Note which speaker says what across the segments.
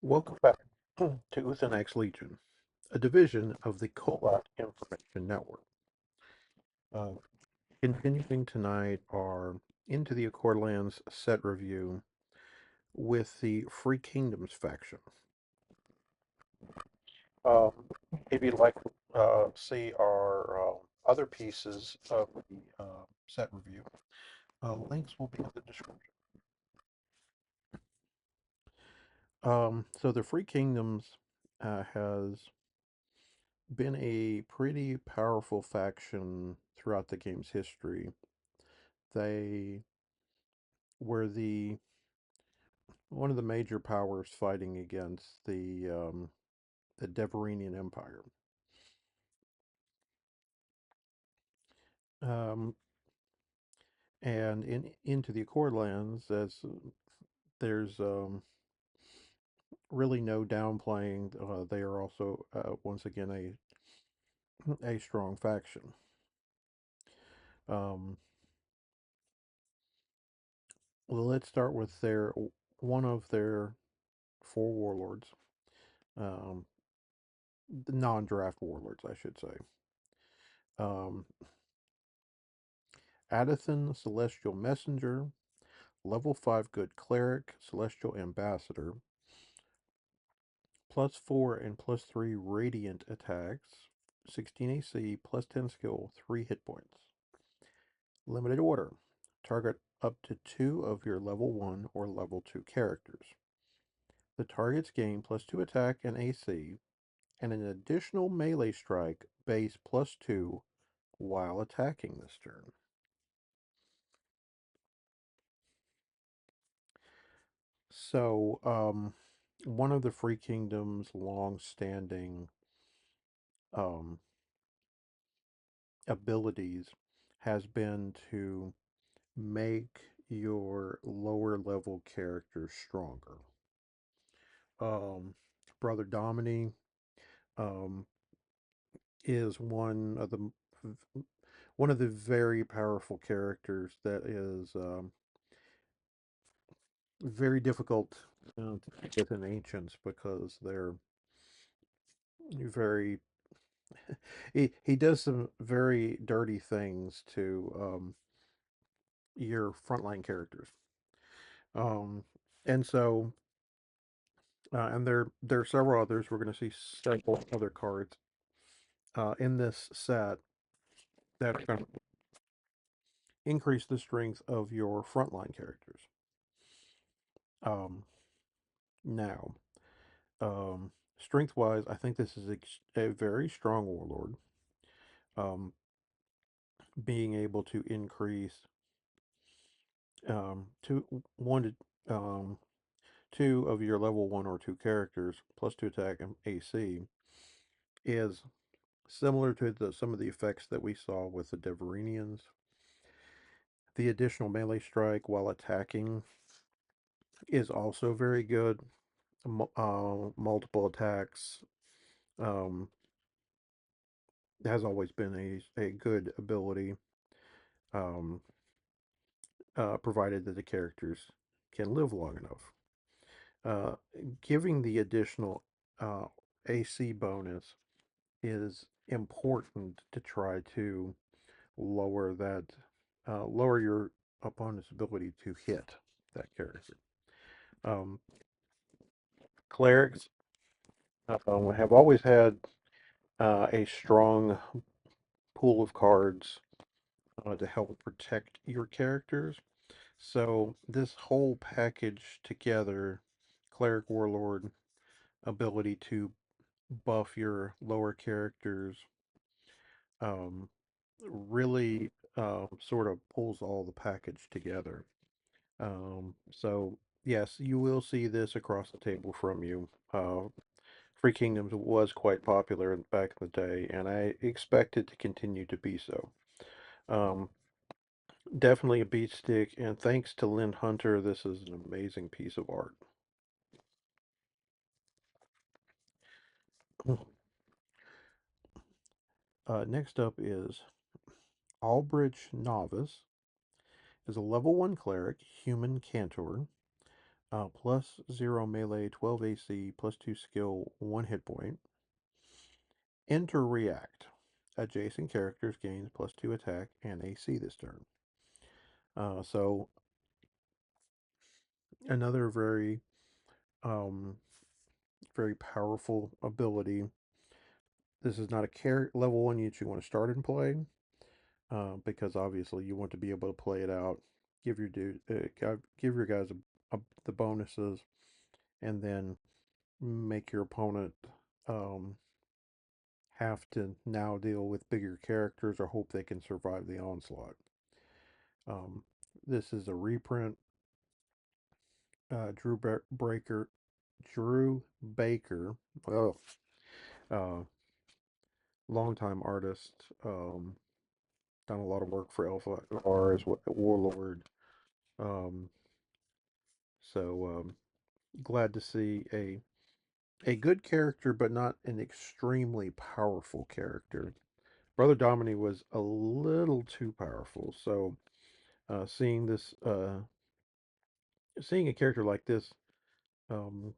Speaker 1: Welcome back to Uthanax Legion, a division of the Kolat Information Network. Uh, Continuing tonight our Into the Accordlands set review with the Free Kingdoms faction. Um, if you'd like to see our other pieces of the set review, links will be in the description. So the Free Kingdoms has been a pretty powerful faction throughout the game's history. They were the one of the major powers fighting against the Deveranian Empire. Um, and into the Accordlands, as there's really no downplaying. They are also once again a strong faction. Um, well, let's start with their one of their four warlords, um, the non-draft warlords, I should say. Um, Adathan, Celestial Messenger, level 5 good Cleric, Celestial Ambassador, +4 and +3 Radiant attacks, 16 AC, +10 skill, 3 hit points. Limited order. Target up to 2 of your level 1 or level 2 characters. The targets gain +2 attack and AC, and an additional melee strike base +2 while attacking this turn. So, one of the Free Kingdom's long-standing um, abilities has been to make your lower level characters stronger. Um, Brother Domini um, is one of the very powerful characters that is very difficult to get in ancients because they're very he does some very dirty things to your frontline characters. Um, and so and there are several others. We're going to see several other cards in this set that are going to increase the strength of your frontline characters. Um, Now, strength wise, I think this is a very strong warlord. Um, Being able to increase to one to two of your level 1 or 2 characters +2 attack and AC is similar to some of the effects that we saw with the Deveranians. The additional melee strike while attacking is also very good. Multiple attacks um, has always been a good ability, um, provided that the characters can live long enough. Uh, Giving the additional uh, AC bonus is important to try to lower lower your opponent's ability to hit that character. Um, Clerics have always had a strong pool of cards to help protect your characters. So this whole package together, Cleric Warlord, ability to buff your lower characters, um, really sort of pulls all the package together. So yes, you will see this across the table from you. Free Kingdoms was quite popular back in the day, and I expect it to continue to be so. Um, Definitely a beat stick, and thanks to Lynn Hunter, this is an amazing piece of art. Next up is Albridge Novice, is a level 1 cleric, human cantor, plus 0 melee, 12 AC, plus 2 skill, 1 hit point. Enter React. Adjacent characters gains plus 2 attack and AC this turn. So another um, very powerful ability. This is not a level 1 that you want to start and play, because obviously you want to be able to play it out, give your guys the bonuses, and then make your opponent um, have to now deal with bigger characters or hope they can survive the onslaught. Um, this is a reprint. Drew Baker, oh, uh, longtime artist, done a lot of work for Alpha R as Warlord. Um, so glad to see a good character, but not an extremely powerful character. Brother Domini was a little too powerful, so seeing seeing a character like this um,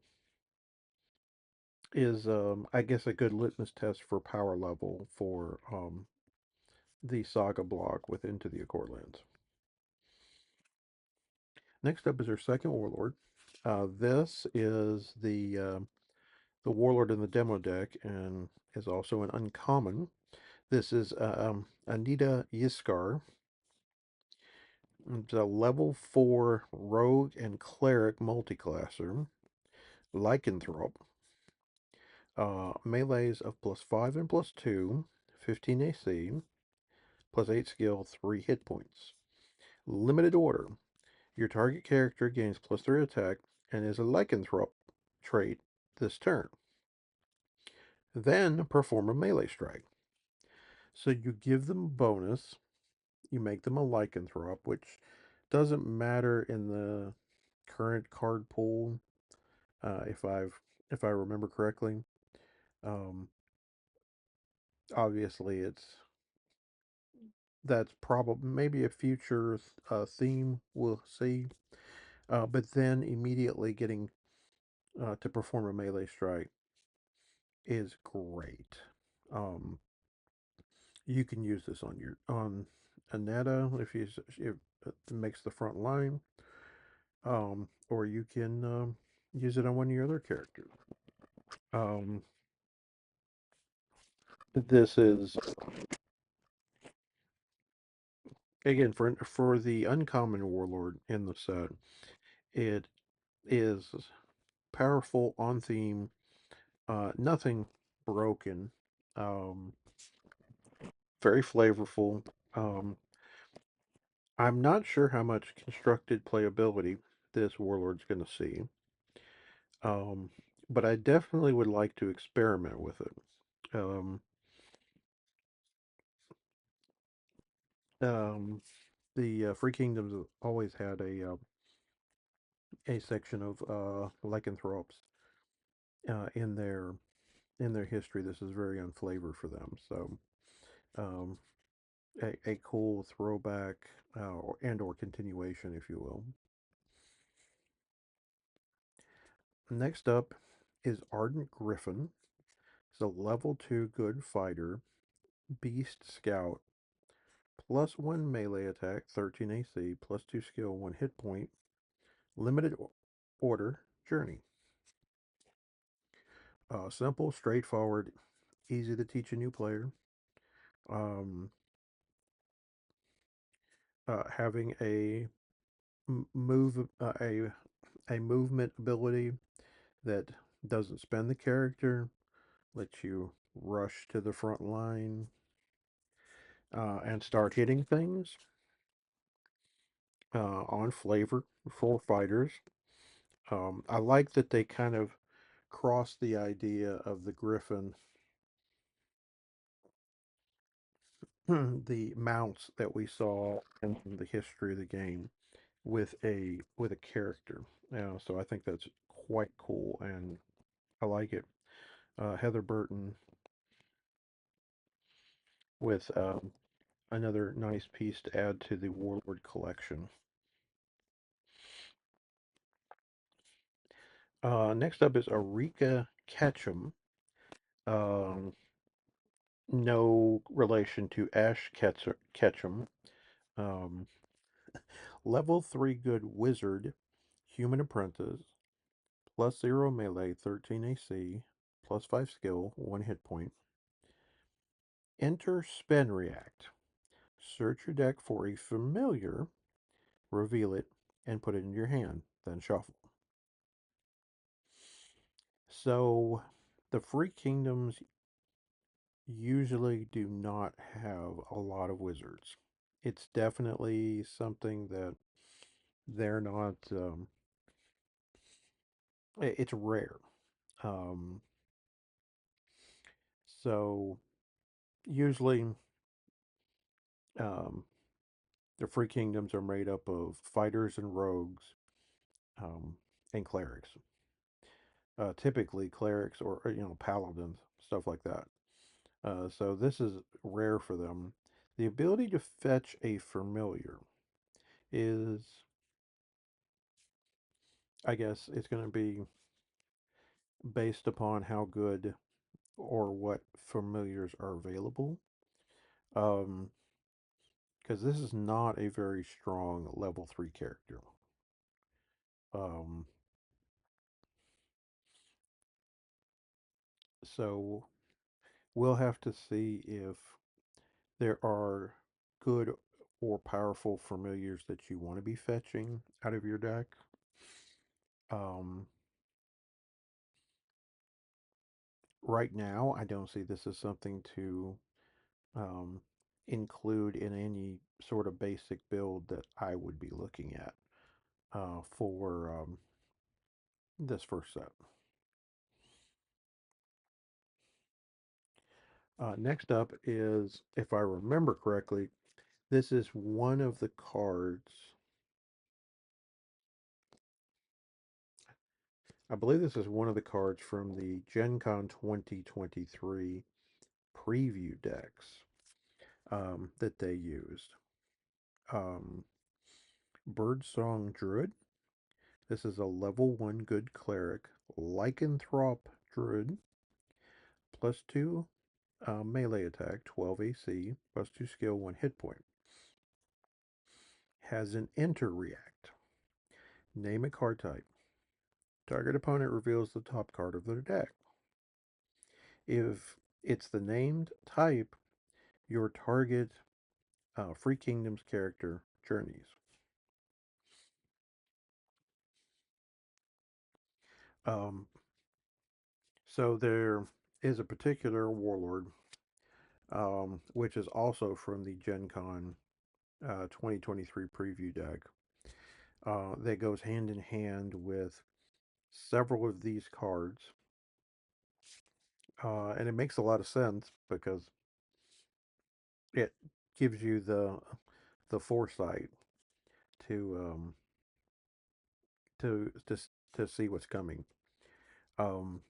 Speaker 1: is, I guess, a good litmus test for power level for the Saga block with Into the Accordlands. Next up is our second Warlord. This is the Warlord in the demo deck and is also an uncommon. This is Anita Yiskar. It's a level 4 Rogue and Cleric multiclasser. Lycanthrope. Melees of +5 and +2, 15 AC, +8 skill, 3 hit points. Limited order. Your target character gains +3 attack and is a Lycanthrope trait this turn. Then perform a melee strike. So you give them a bonus. You make them a Lycanthrope, which doesn't matter in the current card pool, if I remember correctly. Um, Obviously, that's probably maybe a future theme we'll see. But then immediately getting to perform a melee strike is great. Um, you can use this on Aneta if it makes the front line, or you can use it on one of your other characters. Um, this is again for the uncommon warlord in the set. It is powerful on theme, nothing broken, um, very flavorful. Um, I'm not sure how much constructed playability this warlord's going to see, um, but I definitely would like to experiment with it. Um, um, the Free Kingdoms have always had a section of lycanthropes in their history. This is very unflavored for them, so um, a cool throwback and or continuation, if you will. Next up is Ardent Griffin. It's a level 2 good fighter, beast scout, +1 melee attack, 13 AC, +2 skill, 1 hit point, limited order journey. Simple, straightforward, easy to teach a new player. Um, Having move a movement ability that doesn't spend the character, lets you rush to the front line and start hitting things on flavor for fighters. I like that they kind of cross the idea of the Griffin, the mounts that we saw in the history of the game, with a character. So I think that's quite cool, and I like it. Heather Burton with another nice piece to add to the Warlord collection. Next up is Arika Ketchum. Um, no relation to Ketchum. Um, level 3 good wizard, human apprentice, plus 0 melee, 13 AC, plus 5 skill, 1 hit point. Enter spin react. Search your deck for a familiar, reveal it, and put it in your hand, then shuffle. So, the free kingdoms usually do not have a lot of wizards. It's definitely something that they're not, it's rare. Um, so, usually, um, the free kingdoms are made up of fighters and rogues, um, and clerics. Typically, clerics or, paladins, stuff like that. So this is rare for them. The ability to fetch a familiar is, I guess, it's going to be based upon how good or what familiars are available. Um, because this is not a very strong level 3 character. Um, so we'll have to see if there are good or powerful familiars that you want to be fetching out of your deck. Um, right now, I don't see this as something to um, include in any sort of basic build that I would be looking at for this first set. Next up is, if I remember correctly, this is one of the cards. I believe this is one of the cards from the Gen Con 2023 preview decks that they used. Um, Birdsong Druid. This is a level 1 good cleric. Lycanthrope Druid. Plus 2 melee attack, 12 AC. Plus 2 skill, 1 hit point. Has an enter react. Name a card type. Target opponent reveals the top card of their deck. If it's the named type, your target Free Kingdoms character journeys. Um, so there is a particular Warlord, which is also from the Gen Con 2023 preview deck, that goes hand in hand with several of these cards. And it makes a lot of sense because it gives you the foresight to to to to see what's coming. Um,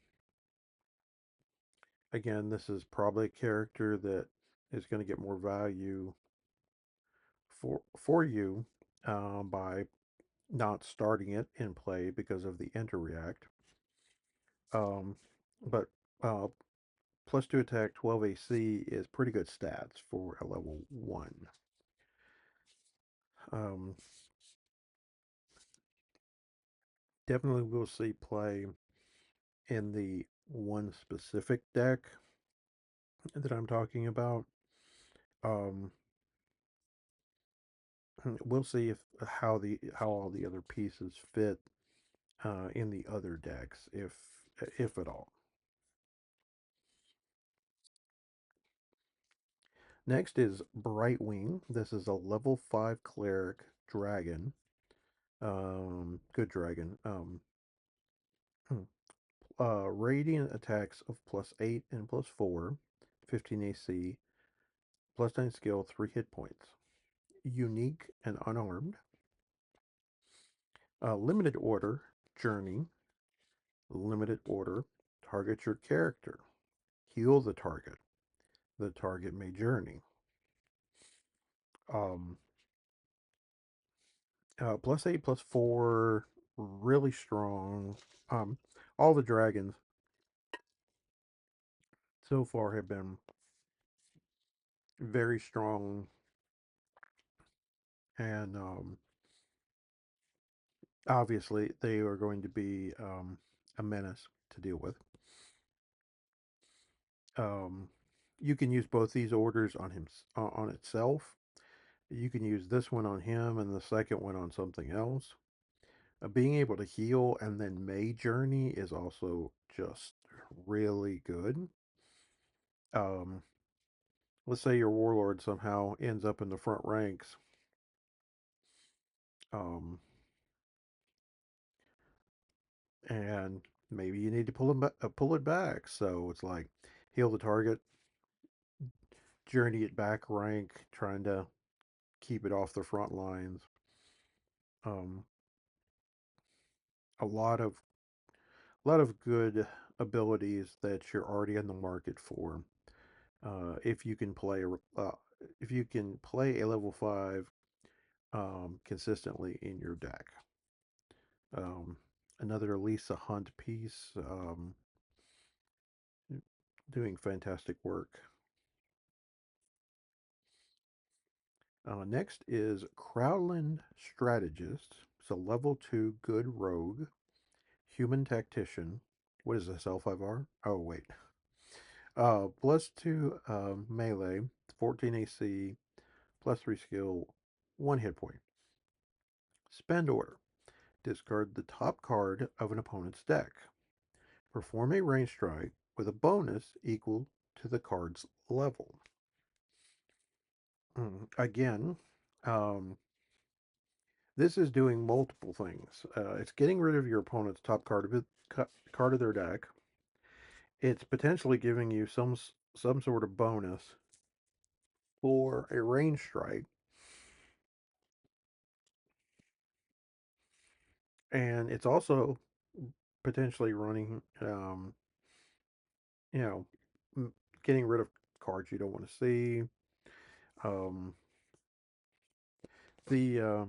Speaker 1: Again, this is probably a character that is going to get more value for you by not starting it in play because of the enter react. Um, but uh, plus 2 attack, 12 AC is pretty good stats for a level 1. Um, Definitely will see play in the one specific deck that I'm talking about. Um, we'll see if how all the other pieces fit in the other decks, if at all. Next is Brightwing. This is a level 5 cleric dragon. Good dragon. Radiant attacks of plus 8 and plus 4, 15 AC, plus 9 skill, 3 hit points. Unique and unarmed. Limited order, journey. Limited order, target your character. Heal the target. The target may journey. Plus 8, plus 4, really strong. Um, all the dragons so far have been very strong, and obviously they are going to be a menace to deal with. Um, you can use both these orders on him on itself. You can use this one on him and the second one on something else. Being able to heal and then May Journey is also just really good. Um, let's say your warlord somehow ends up in the front ranks. Um, and maybe you need to pull it back. So it's like heal the target, journey it back rank, trying to keep it off the front lines. Um, a lot of good abilities that you're already in the market for. If you can play if you can play a level 5 consistently in your deck. Um, another Lisa Hunt piece, doing fantastic work. Next is Crowdland Strategist. It's a level 2 good rogue, human tactician. What is this, L5R? Oh, wait. Plus 2 melee, 14 AC, plus 3 skill, 1 hit point. Spend order. Discard the top card of an opponent's deck. Perform a range strike with a bonus equal to the card's level. Again, um, this is doing multiple things. It's getting rid of your opponent's top card of their deck. It's potentially giving you some sort of bonus for a range strike, and it's also potentially running, you know, getting rid of cards you don't want to see. Um, the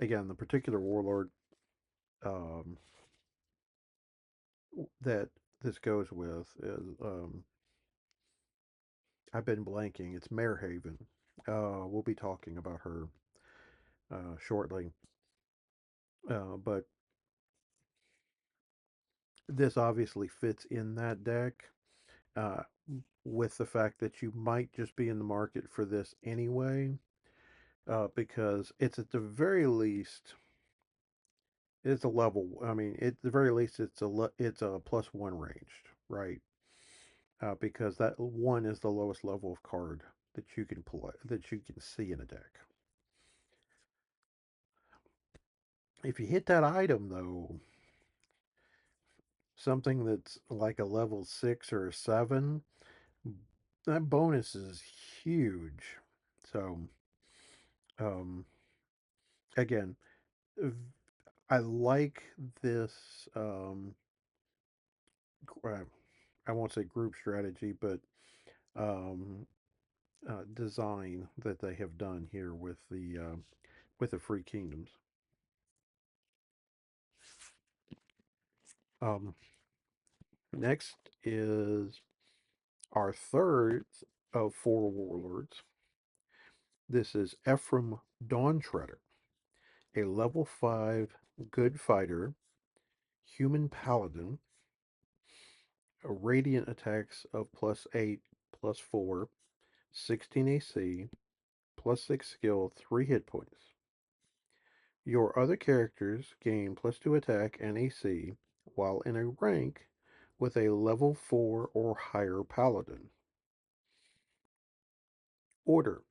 Speaker 1: again, the particular warlord um, that this goes with is I've been blanking. It's Marehaven. We'll be talking about her shortly. But this obviously fits in that deck uh, with the fact that you might just be in the market for this anyway, because it's at the very least it's a level. I mean, at the very least it's a +1 ranged, right? Because that one is the lowest level of card that you can play that you can see in a deck. If you hit that item though, something that's like a level 6 or a 7, that bonus is huge. So, um, again, I like this. I won't say group strategy, but um, design that they have done here with the Free Kingdoms. Um, next is our third of 4 warlords. This is Ephraim Dawntreader, a level 5 good fighter, human paladin, a radiant attacks of +8, +4, 16 AC, +6 skill, 3 hit points. Your other characters gain +2 attack and AC while in a rank with a level 4 or higher paladin. Order.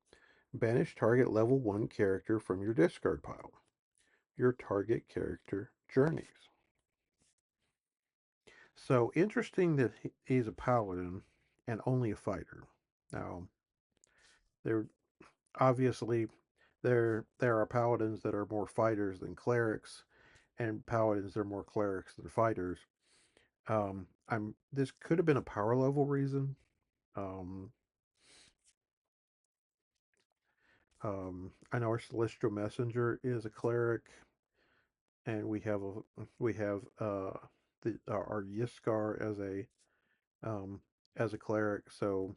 Speaker 1: Banish target level 1 character from your discard pile. Your target character journeys. So interesting that he's a paladin and only a fighter. Now, there obviously there are paladins that are more fighters than clerics, and paladins that are more clerics than fighters. I'm this could have been a power level reason. Um, I know our celestial messenger is a cleric. and we have our Yiskar as a cleric, so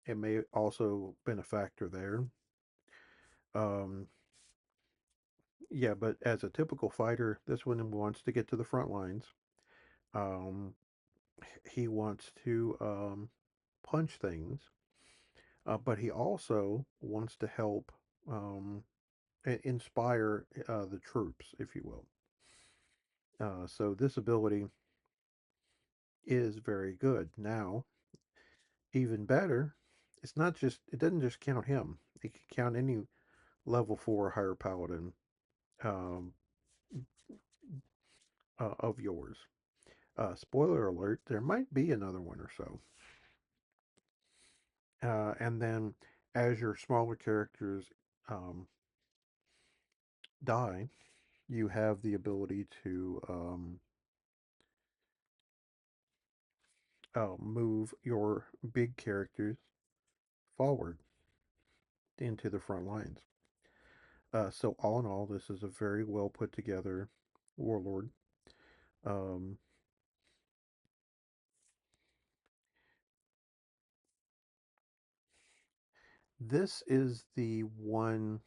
Speaker 1: it may also been a factor there. Um, yeah, but as a typical fighter, this one wants to get to the front lines. Um, he wants to punch things, but he also wants to help um, inspire the troops, if you will. So this ability is very good. Now, even better, it doesn't just count him. It can count any level 4 or higher paladin um, of yours. Spoiler alert, there might be another one or so. And then as your smaller characters um, die, you have the ability to move your big characters forward into the front lines. So all in all, this is a very well put together warlord. Um, this is the one.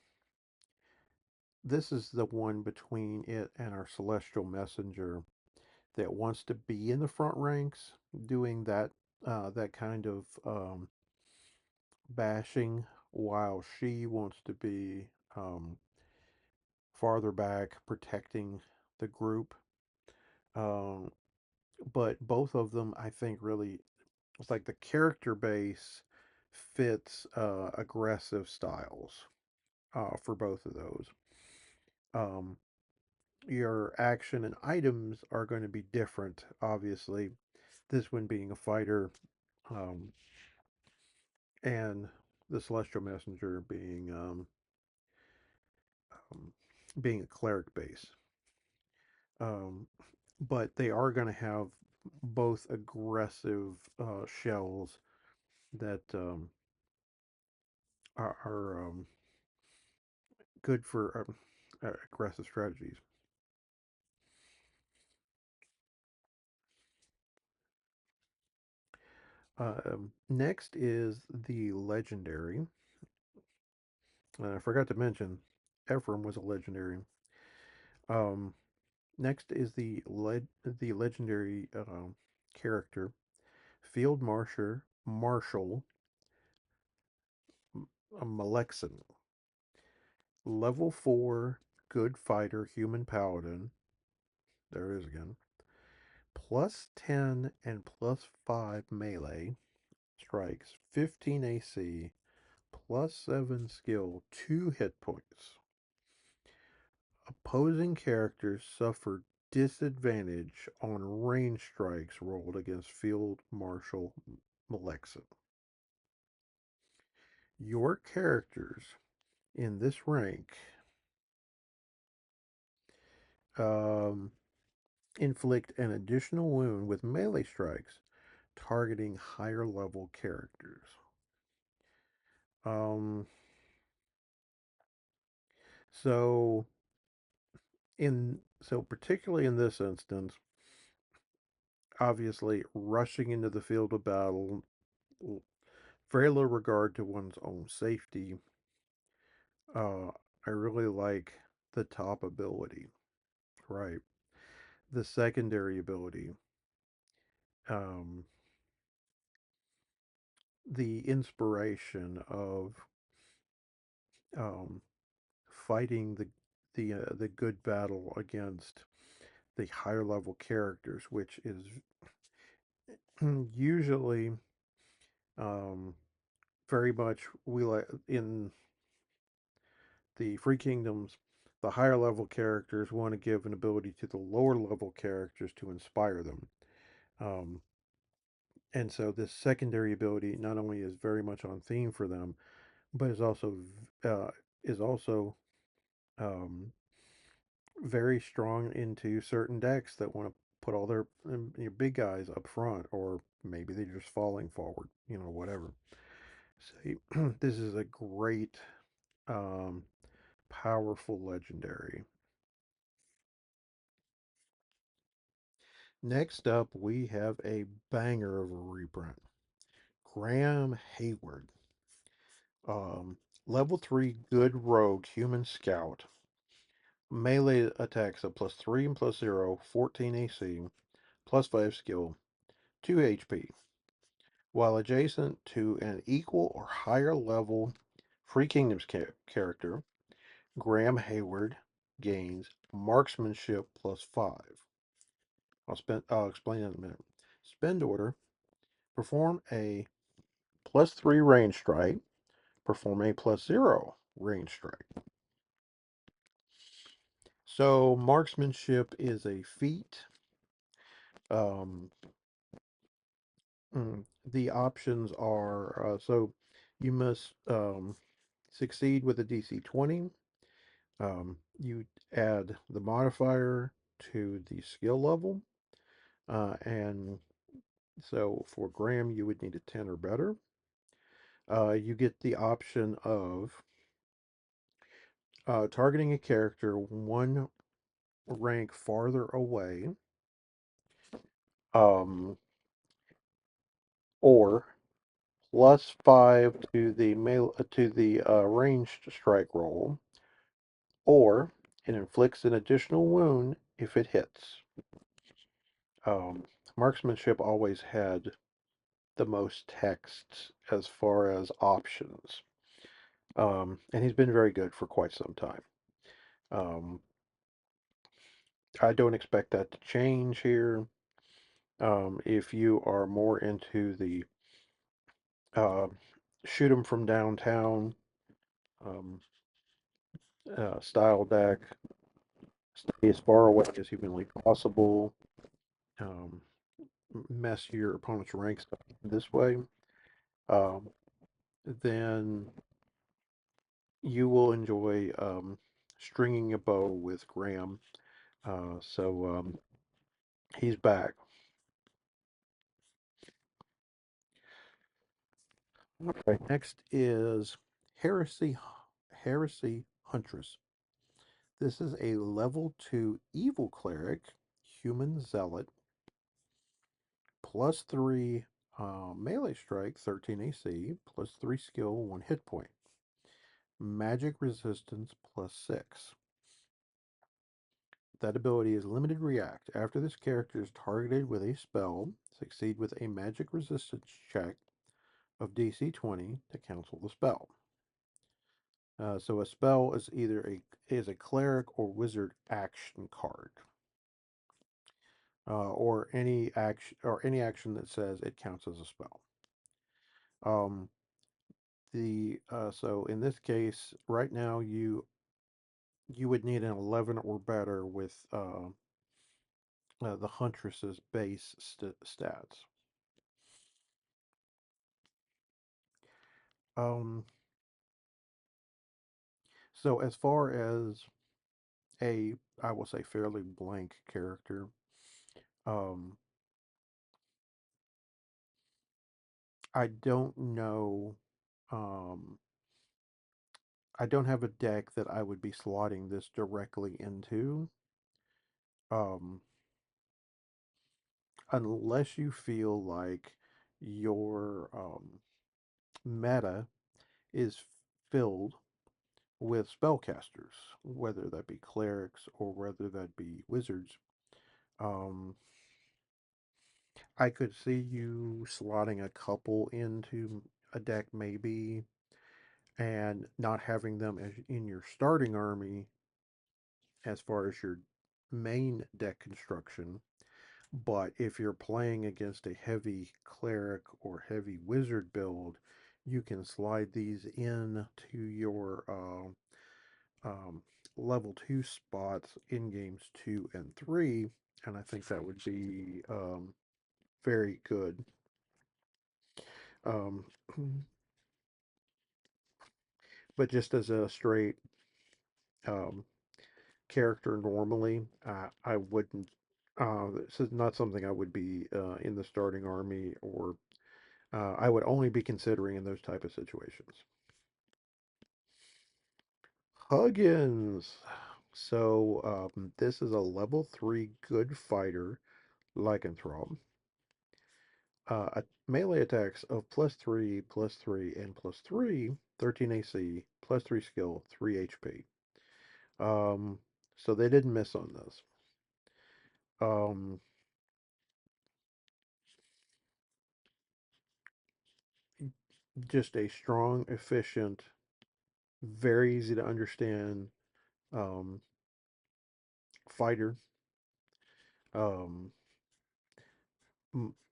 Speaker 1: This is the one between it and our celestial messenger that wants to be in the front ranks, doing that kind of bashing, while she wants to be farther back, protecting the group. Um, but both of them, I think, really, it's like the character base fits aggressive styles for both of those. Um, your action and items are going to be different, obviously. This one being a fighter, um, and the Celestial Messenger um, being a cleric base. Um, but they are going to have both aggressive shells that are good for aggressive strategies. Next is the legendary. I forgot to mention, Ephraim was a legendary. Um, Next is the legendary character, Field Marshal Malexin. Level 4, good fighter, human paladin. There it is again. Plus 10 and plus 5 melee strikes, 15 AC, plus 7 skill, 2 hit points. Opposing characters suffer disadvantage on range strikes rolled against Field Marshal Malexin. Your characters in this rank um, inflict an additional wound with melee strikes targeting higher level characters. Um, so particularly in this instance, obviously rushing into the field of battle, very low regard to one's own safety. Uh, I really like the top ability, right? The secondary ability, um, the inspiration of um, fighting the good battle against the higher level characters, which is usually um, very much we like in the Free Kingdoms. The higher level characters want to give an ability to the lower level characters to inspire them. Um, and so this secondary ability not only is very much on theme for them, but uh, is also um, very strong into certain decks that want to put all their big guys up front, or maybe they're just falling forward, whatever. So this is a great, um, powerful legendary. Next up, we have a banger of a reprint. Graham Hayward. Um, Level 3 Good Rogue Human Scout. Melee attacks of plus 3 and plus 0, 14 AC, plus 5 skill, 2 HP. While adjacent to an equal or higher level Free Kingdoms character, Graham Hayward gains marksmanship plus 5. I'll explain in a minute. Spend order. Perform a plus 3 range strike. Perform a plus 0 range strike. So marksmanship is a feat. Um, the options are so you must succeed with a DC 20. You add the modifier to the skill level, and so for Graham, you would need a 10 or better. You get the option of targeting a character one rank farther away, um, or plus 5 to the ranged strike roll, or it inflicts an additional wound if it hits. Um, Marksmanship always had the most text as far as options, and he's been very good for quite some time. Um, I don't expect that to change here. If you are more into the uh, shoot 'em from downtown um, style deck, stay as far away as humanly possible, um, mess your opponent's ranks up this way, um, then you will enjoy stringing a bow with Graham. So he's back. Okay, next is Heresy Huntress. This is a level 2 evil cleric, human zealot, plus 3 melee strike, 13 AC, plus 3 skill, 1 hit point. Magic resistance plus 6. That ability is limited react. After this character is targeted with a spell, succeed with a magic resistance check of DC 20 to cancel the spell. So a spell is either a cleric or wizard action card, or any action that says it counts as a spell. Um, the So in this case, right now you would need an 11 or better with the Huntress's base stats. Um, so as far as I will say, fairly blank character, um, I don't know. Um, I don't have a deck that I would be slotting this directly into, um, unless you feel like your meta is filled with spellcasters, whether that be clerics or whether that be wizards. Um, I could see you slotting a couple into a deck maybe, and not having them as in your starting army as far as your main deck construction. But if you're playing against a heavy cleric or heavy wizard build, you can slide these in to your level 2 spots in games 2 and 3, and I think that would be very good. Um, but just as a straight um, character normally, I wouldn't. This is not something I would be in the starting army, or I would only be considering in those type of situations. Huggins. So this is a level 3 good fighter, lycanthrope. Melee attacks of +3, +3, and +3, 13 AC, +3 skill, 3 HP. Um, so they didn't miss on this. Um, just a strong, efficient, very easy to understand um, fighter. Um,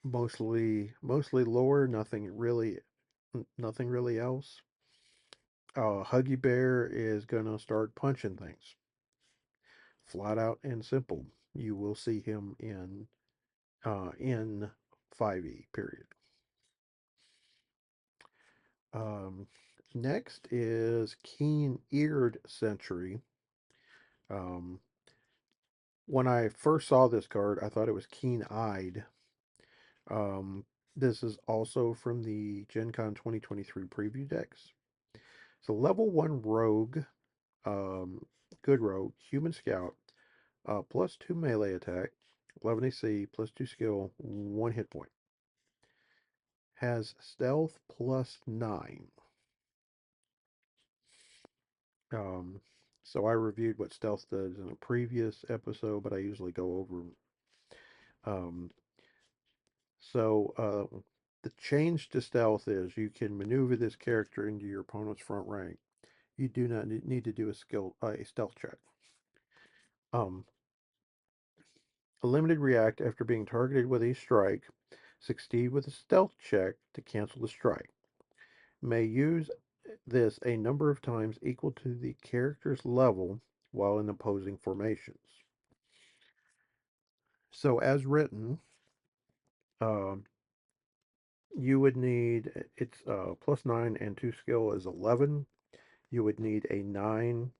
Speaker 1: mostly lore, nothing really else. Huggy Bear is gonna start punching things, flat out and simple. You will see him in 5e period. Um, Next is Keen-Eared Sentry. Um, when I first saw this card, I thought it was Keen-Eyed. Um, this is also from the Gen Con 2023 preview decks. So level 1 rogue, um, good rogue, human scout, +2 melee attack, 11 AC, +2 skill, 1 hit point. Has stealth +9. Um, so I reviewed what stealth does in a previous episode, but I usually go over. Um, so the change to stealth is you can maneuver this character into your opponent's front rank. You do not need to do a stealth check. Um, a limited react after being targeted with a strike. Succeed with a stealth check to cancel the strike. May use this a number of times equal to the character's level while in opposing formations. So as written, um, you would need it's +9 and 2 skill is 11. You would need a 9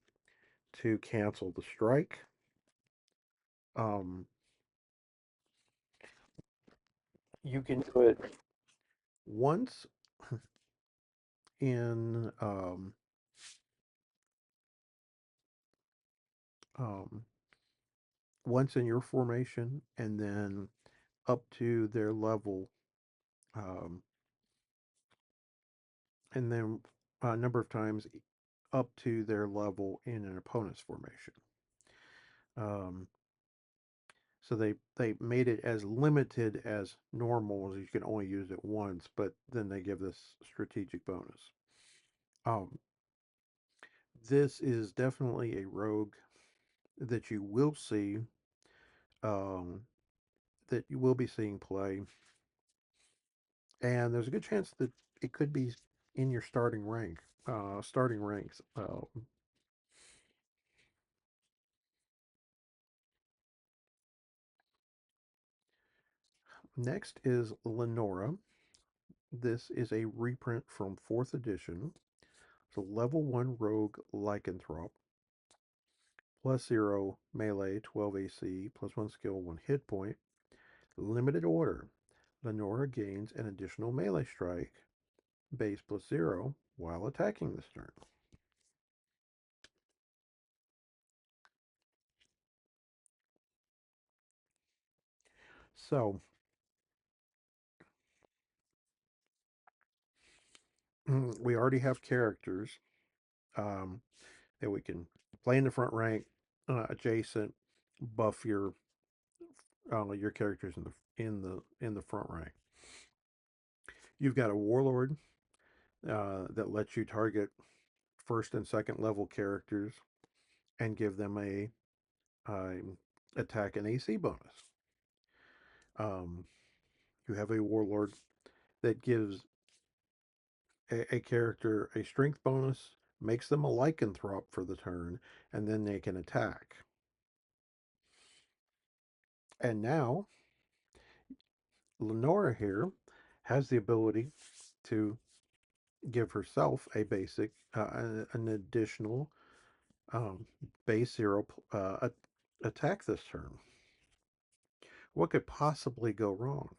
Speaker 1: to cancel the strike. Um, you can do it once in um, once in your formation, and then up to their level, um, and then a number of times up to their level in an opponent's formation. Um, so they made it as limited as normal, as you can only use it once, but then they give this strategic bonus. Um, this is definitely a rogue that you will see, um, that you will be seeing play, and there's a good chance that it could be in your starting ranks. Next is Lenora. This is a reprint from 4th edition. It's a level 1 rogue lycanthrope. +0 melee, 12 AC, +1 skill, 1 hit point. Limited order. Lenora gains an additional melee strike, base +0, while attacking this turn. So, we already have characters um, that we can play in the front rank, adjacent, buff your characters in the front rank. You've got a warlord that lets you target first and second level characters and give them a attack and AC bonus. Um, you have a warlord that gives a character a strength bonus, makes them a lycanthrope for the turn, and then they can attack. And now Lenora here has the ability to give herself a basic, an additional um, base 0 attack this turn. What could possibly go wrong?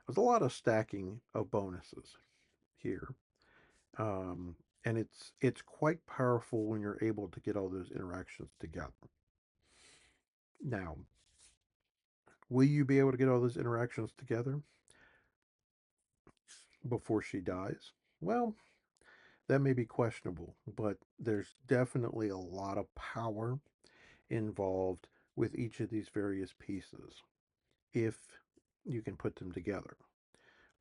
Speaker 1: There's a lot of stacking of bonuses here, um, and it's quite powerful when you're able to get all those interactions together. Now, Will you be able to get all those interactions together before she dies? Well, that may be questionable, but there's definitely a lot of power involved with each of these various pieces if you can put them together.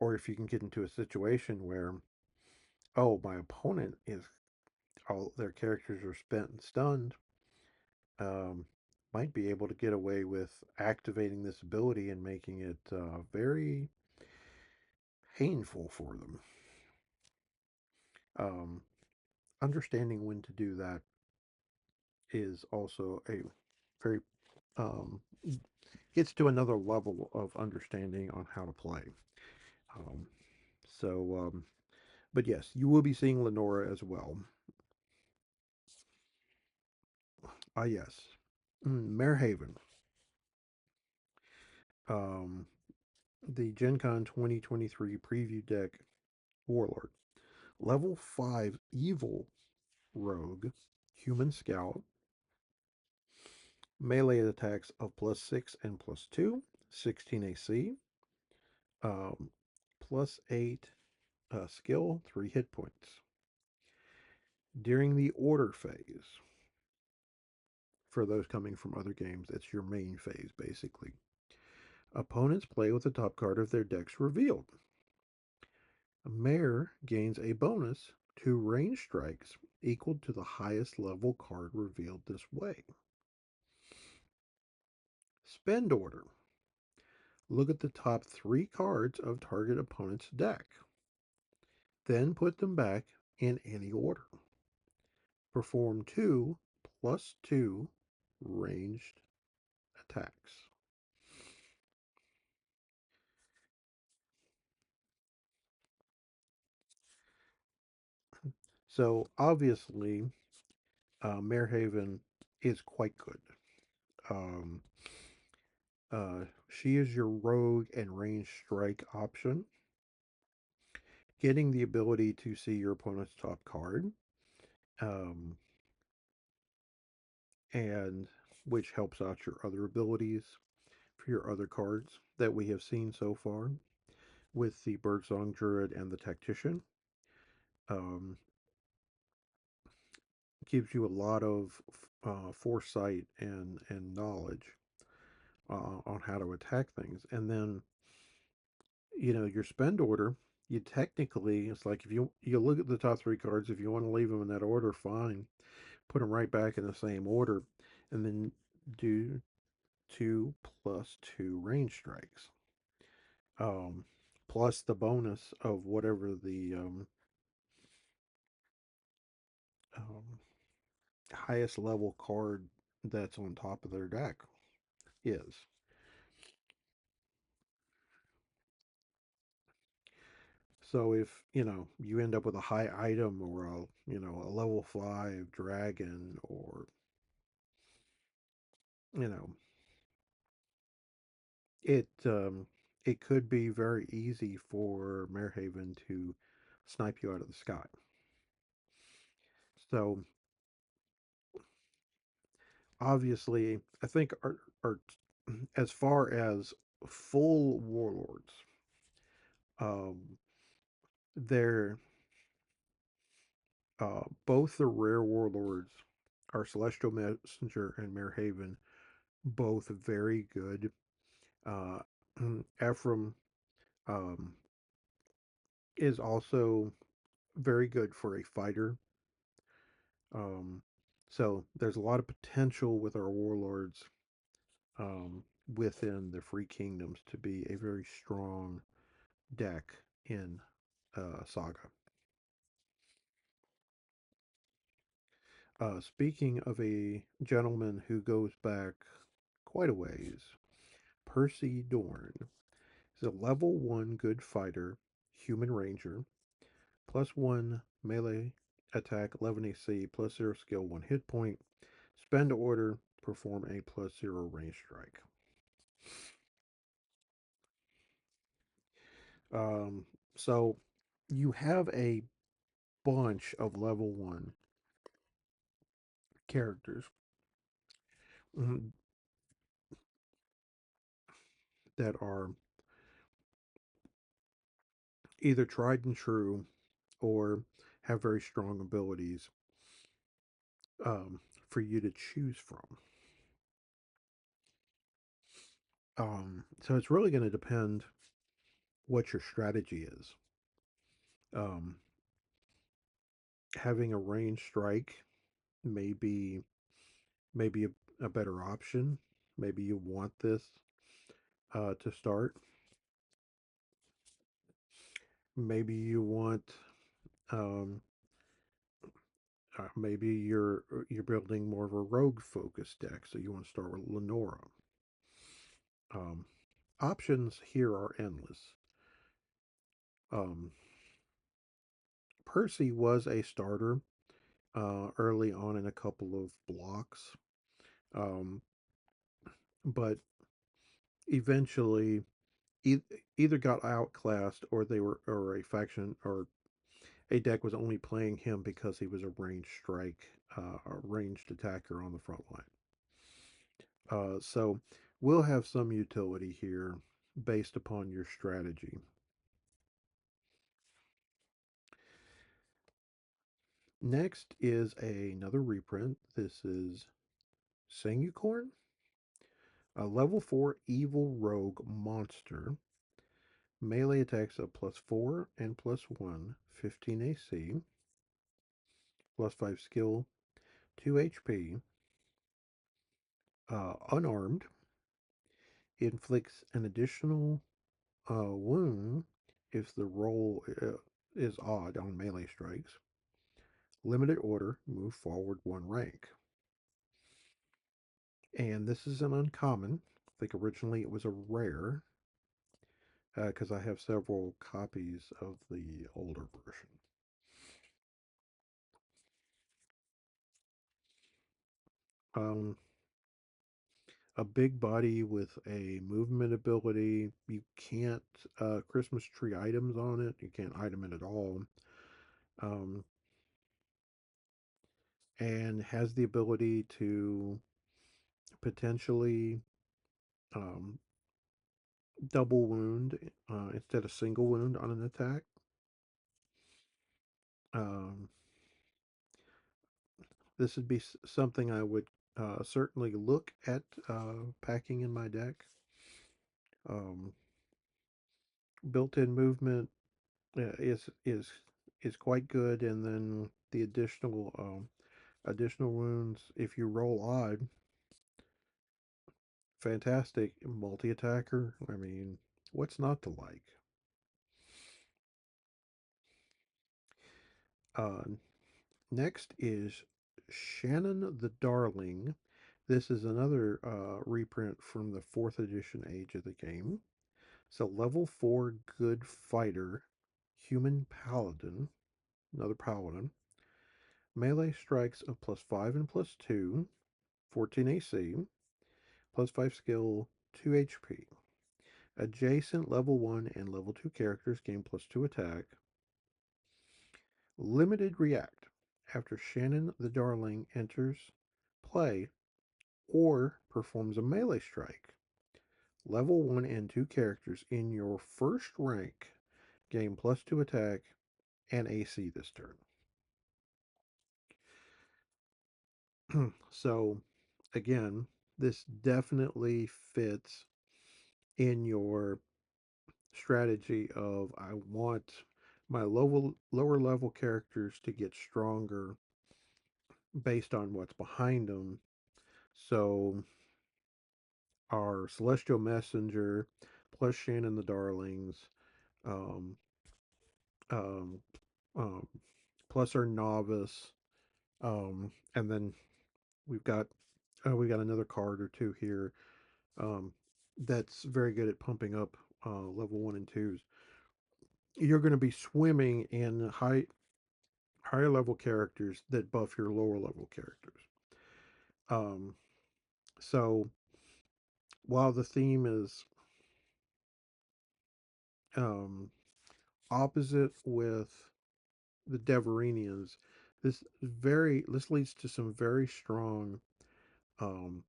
Speaker 1: Or if you can get into a situation where, oh, my opponent is all their characters are spent and stunned, um, might be able to get away with activating this ability and making it very painful for them. Um, Understanding when to do that is also a very um, gets to another level of understanding on how to play. Um, so, but yes, you will be seeing Lenora as well. Ah, yes, Marehaven, um, the Gen Con 2023 preview deck Warlord, level 5 Evil Rogue, Human Scout, melee attacks of +6 and +2, 16 AC, um, +8 skill, 3 hit points. During the order phase, for those coming from other games, it's your main phase basically. Opponents play with the top card of their decks revealed. A Mare gains a bonus to range strikes equal to the highest level card revealed this way. Spend order. Look at the top 3 cards of target opponent's deck. Then put them back in any order. Perform 2 +2 ranged attacks. So obviously, Marehaven is quite good. Um, she is your rogue and range strike option, getting the ability to see your opponent's top card, um, and which helps out your other abilities for your other cards that we have seen so far with the Birdsong Druid and the Tactician. Um, Gives you a lot of foresight and knowledge on how to attack things. And then, your spend order, you technically, it's like if you look at the top 3 cards, if you want to leave them in that order, fine. Put them right back in the same order, and then do 2 +2 range strikes. Um, Plus the bonus of whatever the um, highest level card that's on top of their deck is. So if, you end up with a high item or a level 5 dragon or, you know, it could be very easy for Marehaven to snipe you out of the sky. So obviously, I think our as far as full warlords, um, they're both the rare warlords, our Celestial Messenger and Marehaven, both very good. Uh, Ephraim um, is also very good for a fighter. Um, so there's a lot of potential with our warlords um, within the Free Kingdoms to be a very strong deck in Saga. Speaking of a gentleman who goes back quite a ways, Percy Dorn is a level 1 good fighter, human ranger, +1 melee attack, 11 AC, +0 skill, 1 hit point. Spend order, perform a +0 range strike. Um, so you have a bunch of level 1 characters. Mhm. that are either tried and true or have very strong abilities for you to choose from. So it's really going to depend what your strategy is. Um, Having a range strike may be maybe a better option. Maybe you want this to start. Maybe you want um, maybe you're building more of a rogue focused deck, so you want to start with Lenora. Um, Options here are endless. Um, Percy was a starter early on in a couple of blocks, um, but eventually e- either got outclassed or they were or a faction or a deck was only playing him because he was a ranged strike, a ranged attacker on the front line. So we'll have some utility here based upon your strategy. Next is another reprint. This is Sangucorn, a level 4 evil rogue monster. Melee attacks of +4 and +1, 15 AC, +5 skill, 2 HP, unarmed, inflicts an additional wound if the roll is odd on melee strikes. Limited order, move forward 1 rank. And this is an uncommon. I think originally it was a rare because I have several copies of the older version. Um, a big body with a movement ability. You can't Christmas tree items on it. You can't item it at all. Um, and has the ability to potentially um, double wound instead of single wound on an attack. Um, this would be something I would certainly look at packing in my deck. Um, Built-in movement is quite good, and then the additional wounds. If you roll odd, fantastic multi-attacker. I mean, what's not to like? Uh, Next is Shannon the Darling. This is another reprint from the 4th edition Age of the Game. So level 4 good fighter, human paladin, another paladin. Melee strikes of +5 and +2, 14 AC, +5 skill, 2 HP. Adjacent level 1 and level 2 characters gain +2 attack. Limited react. After Shannon the Darling enters play or performs a melee strike, level 1 and 2 characters in your first rank gain +2 attack and AC this turn. So, again, this definitely fits in your strategy of I want my lower level characters to get stronger based on what's behind them. So our Celestial Messenger plus Shannon the Darlings, um, um, um, plus our Novice, and then we've got another card or two here um, that's very good at pumping up level 1 and 2s. You're going to be swimming in higher level characters that buff your lower level characters. Um, so while the theme is um, opposite with the Deverinians, this leads to some very strong um,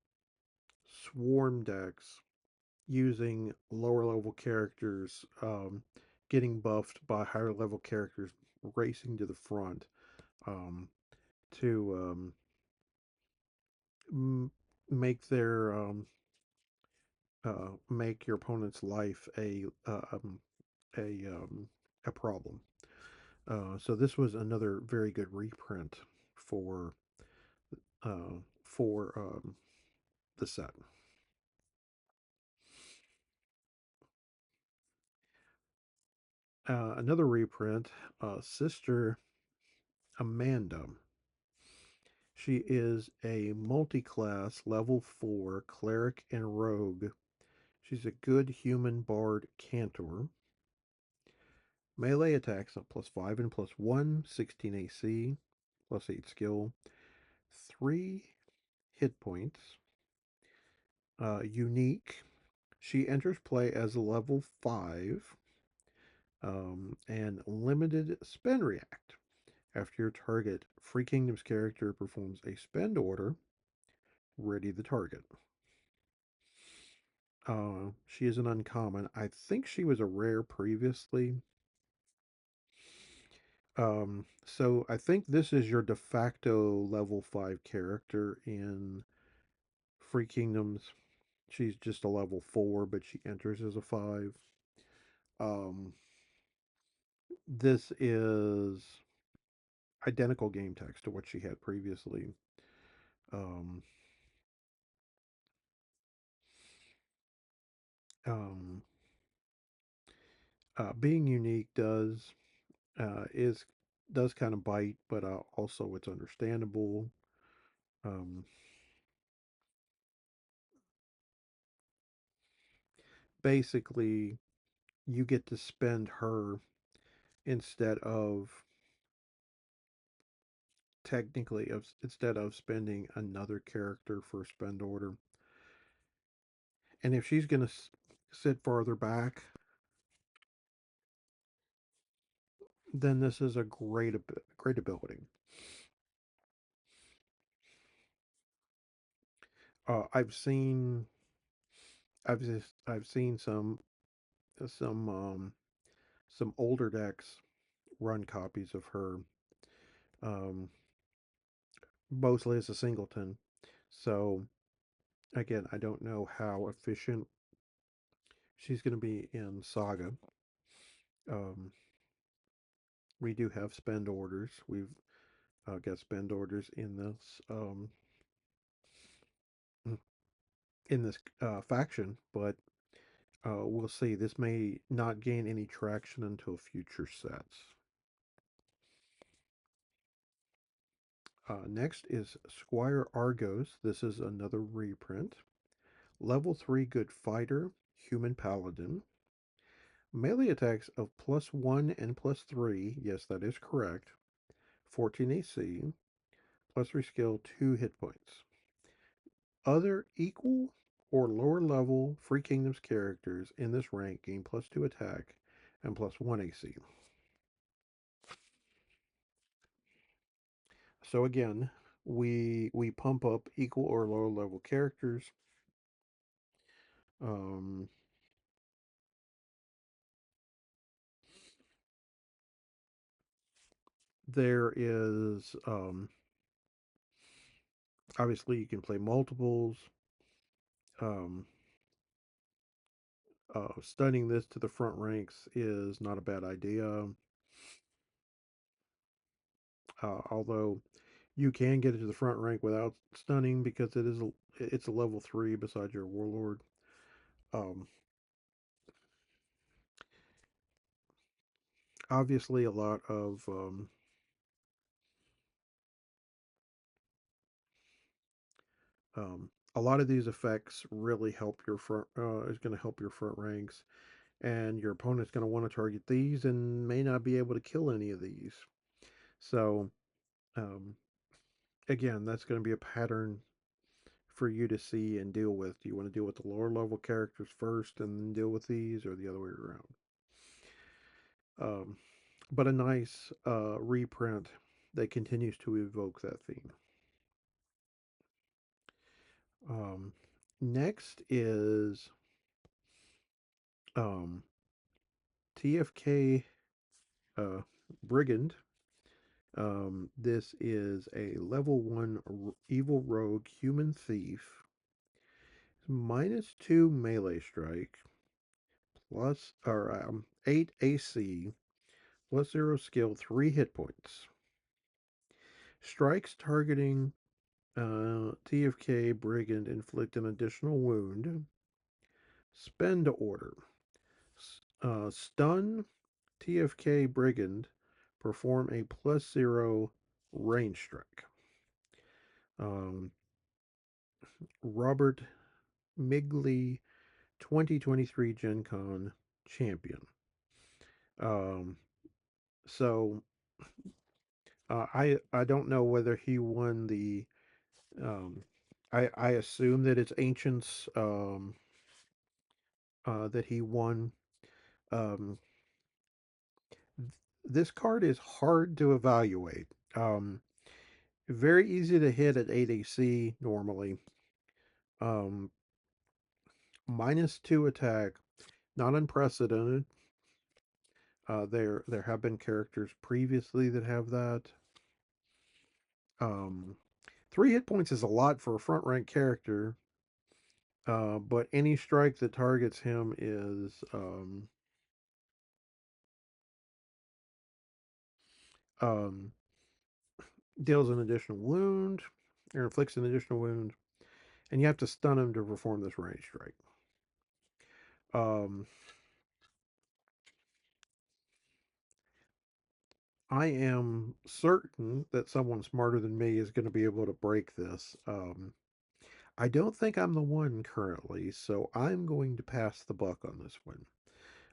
Speaker 1: swarm decks using lower level characters getting buffed by higher level characters racing to the front um, to m- make their make your opponent's life a a problem. So this was another very good reprint for for the set. Another reprint, Sister Amanda. She is a multi-class level 4 cleric and rogue. She's a good human bard cantor. Melee attacks at +5 and +1, 16 AC, +8 skill, 3 hit points. Unique. She enters play as a level 5 and limited spend react. After your target Free Kingdom's character performs a spend order, ready the target. She is an uncommon. I think she was a rare previously. So I think this is your de facto level 5 character in Free Kingdoms. She's just a level 4, but she enters as a 5. Um, this is identical game text to what she had previously. Um, um, being unique is does kind of bite, but also it's understandable. Um, Basically, you get to spend her instead of instead of spending another character for a spend order. And if she's going to sit farther back, then this is a great ability. Uh, I've seen I've seen some some older decks run copies of her, um, mostly as a singleton. So again, I don't know how efficient she's going to be in Saga. Um, we do have spend orders. We've got spend orders in this faction, but we'll see. This may not gain any traction until future sets. Next is Squire Argos. This is another reprint. Level 3 good fighter, human paladin. Melee attacks of +1 and +3. Yes, that is correct. 14 AC. +3 skill, 2 hit points. Other equal or lower level Free Kingdoms characters in this rank gain +2 attack and +1 AC. So again, we pump up equal or lower level characters. Um, there is obviously you can play multiples. Um, Stunning this to the front ranks is not a bad idea. Although you can get it to the front rank without stunning because it's a level 3 besides your warlord. Um, Obviously, a lot of these effects really help your front. Is going to help your front ranks, and your opponent's going to want to target these and may not be able to kill any of these. So, um, again, that's going to be a pattern for you to see and deal with. Do you want to deal with the lower level characters first and then deal with these, or the other way around? Um, but a nice reprint that continues to evoke that theme. Um, Next is Um, TFK Brigand. This is a level 1 evil rogue human thief. -2 melee strike, plus or 8 AC, plus 0 skill, 3 hit points. Strikes targeting TFK Brigand inflict an additional wound. Spend order. Stun TFK Brigand. Perform a +0 range strike. Um, Robert Migley, 2023 Gen Con champion. Um, so I don't know whether he won the. Um, I assume that it's Ancients that he won. Um, this card is hard to evaluate. Um, Very easy to hit at 8 AC normally. Um, -2 attack, not unprecedented. There have been characters previously that have that. Um, 3 hit points is a lot for a front rank character, but any strike that targets him is um, deals an additional wound or inflicts an additional wound, and you have to stun him to perform this range strike. Um, I am certain that someone smarter than me is going to be able to break this. I don't think I'm the one currently, so I'm going to pass the buck on this one.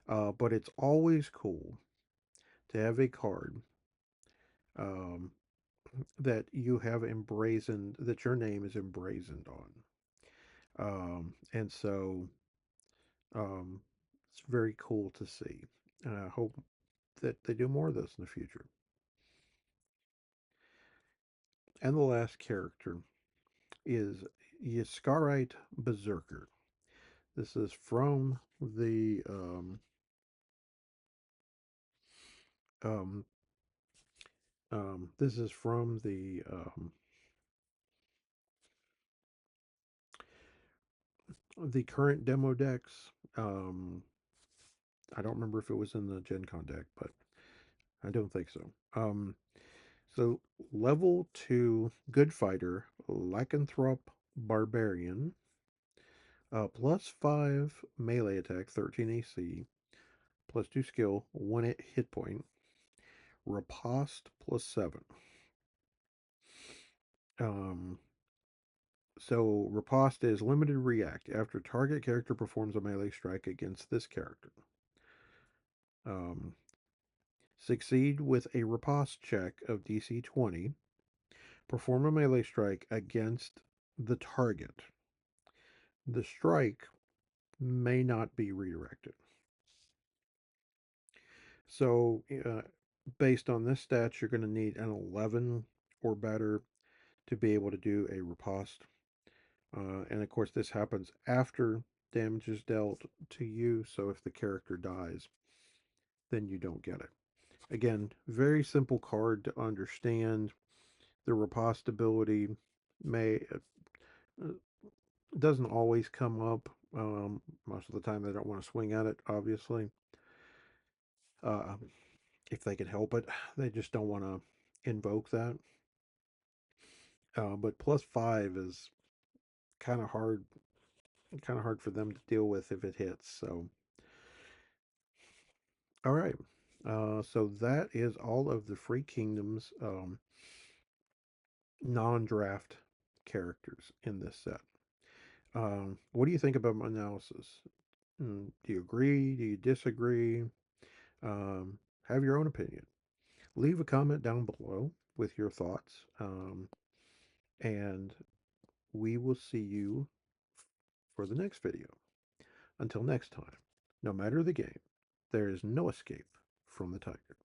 Speaker 1: But it's always cool to have a card um, that you have emblazoned, that your name is emblazoned on. And so it's very cool to see. And I hope that they do more of this in the future. And the last character is Yiskarite Berserker. This is from um, this is from the current demo decks. I don't remember if it was in the Gen Con deck, but I don't think so. So level 2 good fighter, lycanthrope barbarian, +5 melee attack, 13 AC, +2 skill, 1 hit point, riposte +7. Um, so riposte is limited react after target character performs a melee strike against this character. Um, Succeed with a riposte check of DC 20. Perform a melee strike against the target. The strike may not be redirected. So, based on this stat, you're going to need an 11 or better to be able to do a riposte. And of course, this happens after damage is dealt to you. So, if the character dies, then you don't get it. Again, very simple card to understand. The riposte ability may doesn't always come up. Most of the time, they don't want to swing at it. Obviously, uh, if they can help it, they just don't want to invoke that. But +5 is kind of hard, for them to deal with if it hits. So, all right. So that is all of the Free Kingdoms non-draft characters in this set. What do you think about my analysis? Do you agree? Do you disagree? Have your own opinion. Leave a comment down below with your thoughts. And we will see you for the next video. Until next time, no matter the game, there is no escape from the tiger.